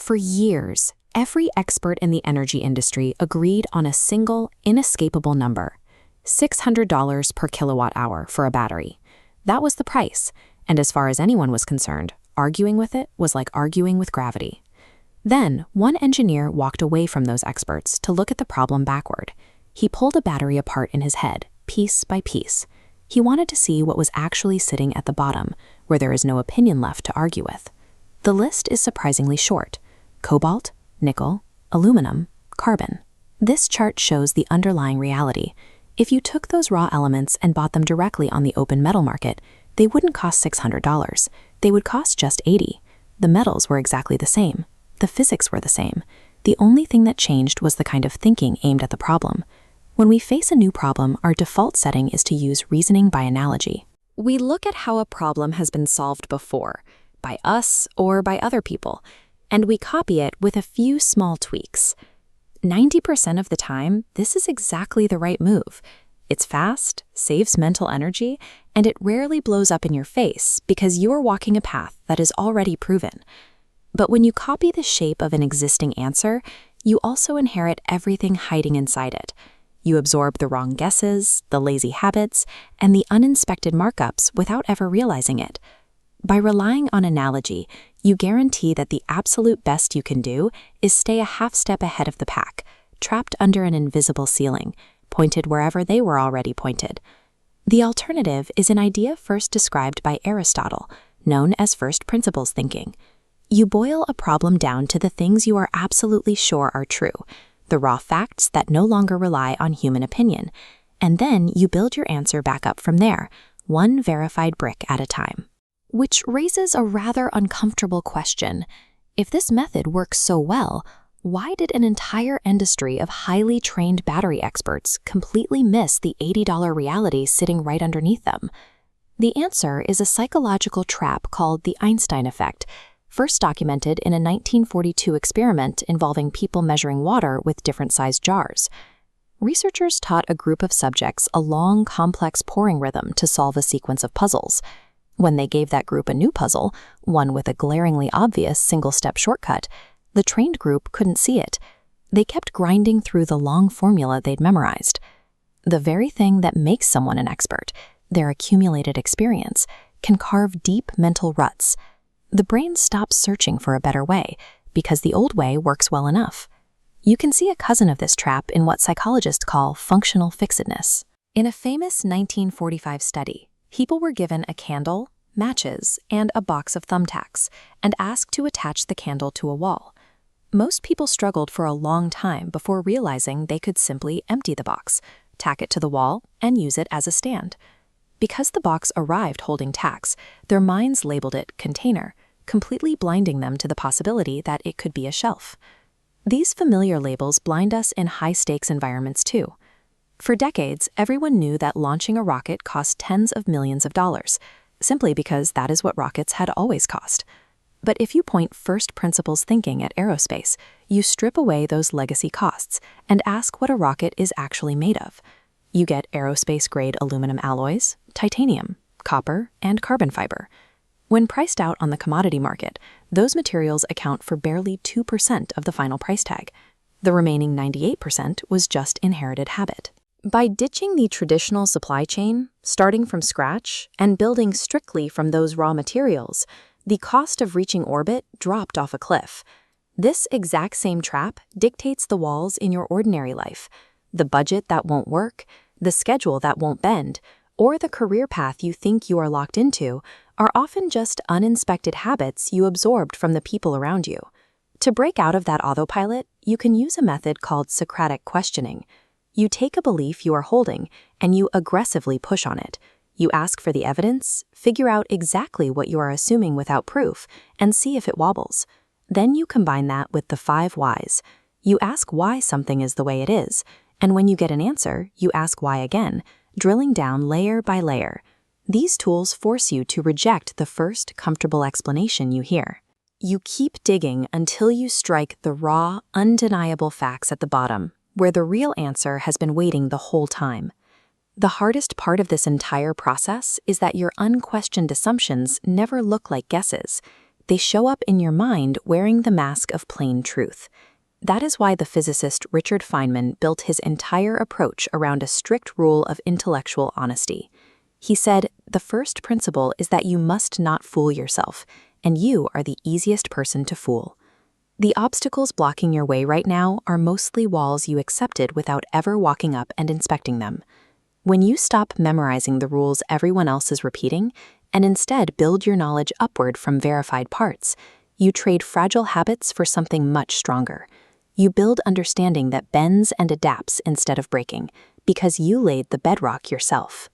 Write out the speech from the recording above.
For years, every expert in the energy industry agreed on a single, inescapable number: $600 per kilowatt-hour for a battery. That was the price, and as far as anyone was concerned, arguing with it was like arguing with gravity. Then, one engineer walked away from those experts to look at the problem backward. He pulled a battery apart in his head, piece by piece. He wanted to see what was actually sitting at the bottom, where there is no opinion left to argue with. The list is surprisingly short: cobalt, nickel, aluminum, carbon. This chart shows the underlying reality. If you took those raw elements and bought them directly on the open metal market, they wouldn't cost $600. They would cost just $80. The metals were exactly the same. The physics were the same. The only thing that changed was the kind of thinking aimed at the problem. When we face a new problem, our default setting is to use reasoning by analogy. We look at how a problem has been solved before, by us or by other people, and we copy it with a few small tweaks. 90% of the time, this is exactly the right move. It's fast, saves mental energy, and it rarely blows up in your face because you're walking a path that is already proven. But when you copy the shape of an existing answer, you also inherit everything hiding inside it. You absorb the wrong guesses, the lazy habits, and the uninspected markups without ever realizing it. By relying on analogy, you guarantee that the absolute best you can do is stay a half step ahead of the pack, trapped under an invisible ceiling, pointed wherever they were already pointed. The alternative is an idea first described by Aristotle, known as first principles thinking. You boil a problem down to the things you are absolutely sure are true, the raw facts that no longer rely on human opinion, and then you build your answer back up from there, one verified brick at a time. Which raises a rather uncomfortable question. If this method works so well, why did an entire industry of highly trained battery experts completely miss the $80 reality sitting right underneath them? The answer is a psychological trap called the Einstein effect, first documented in a 1942 experiment involving people measuring water with different-sized jars. Researchers taught a group of subjects a long, complex pouring rhythm to solve a sequence of puzzles. When they gave that group a new puzzle, one with a glaringly obvious single-step shortcut, the trained group couldn't see it. They kept grinding through the long formula they'd memorized. The very thing that makes someone an expert, their accumulated experience, can carve deep mental ruts. The brain stops searching for a better way because the old way works well enough. You can see a cousin of this trap in what psychologists call functional-fixedness. In a famous 1945 study, people were given a candle, matches, and a box of thumbtacks, and asked to attach the candle to a wall. Most people struggled for a long time before realizing they could simply empty the box, tack it to the wall, and use it as a stand. Because the box arrived holding tacks, their minds labeled it container, completely blinding them to the possibility that it could be a shelf. These familiar labels blind us in high-stakes environments too. For decades, everyone knew that launching a rocket cost tens of millions of dollars, simply because that is what rockets had always cost. But if you point first principles thinking at aerospace, you strip away those legacy costs and ask what a rocket is actually made of. You get aerospace-grade aluminum alloys, titanium, copper, and carbon fiber. When priced out on the commodity market, those materials account for barely 2% of the final price tag. The remaining 98% was just inherited habit. By ditching the traditional supply chain, starting from scratch, and building strictly from those raw materials, the cost of reaching orbit dropped off a cliff. This exact same trap dictates the walls in your ordinary life, the budget that won't work, the schedule that won't bend, or the career path you think you are locked into are often just uninspected habits you absorbed from the people around you. To break out of that autopilot, you can use a method called Socratic questioning. You take a belief you are holding and you aggressively push on it. You ask for the evidence, figure out exactly what you are assuming without proof, and see if it wobbles. Then you combine that with the 5 whys. You ask why something is the way it is, and when you get an answer, you ask why again, drilling down layer by layer. These tools force you to reject the first comfortable explanation you hear. You keep digging until you strike the raw, undeniable facts at the bottom, where the real answer has been waiting the whole time. The hardest part of this entire process is that your unquestioned assumptions never look like guesses. They show up in your mind wearing the mask of plain truth. That is why the physicist Richard Feynman built his entire approach around a strict rule of intellectual honesty. He said, the first principle is that you must not fool yourself, and you are the easiest person to fool. The obstacles blocking your way right now are mostly walls you accepted without ever walking up and inspecting them. When you stop memorizing the rules everyone else is repeating, and instead build your knowledge upward from verified parts, you trade fragile habits for something much stronger. You build understanding that bends and adapts instead of breaking, because you laid the bedrock yourself.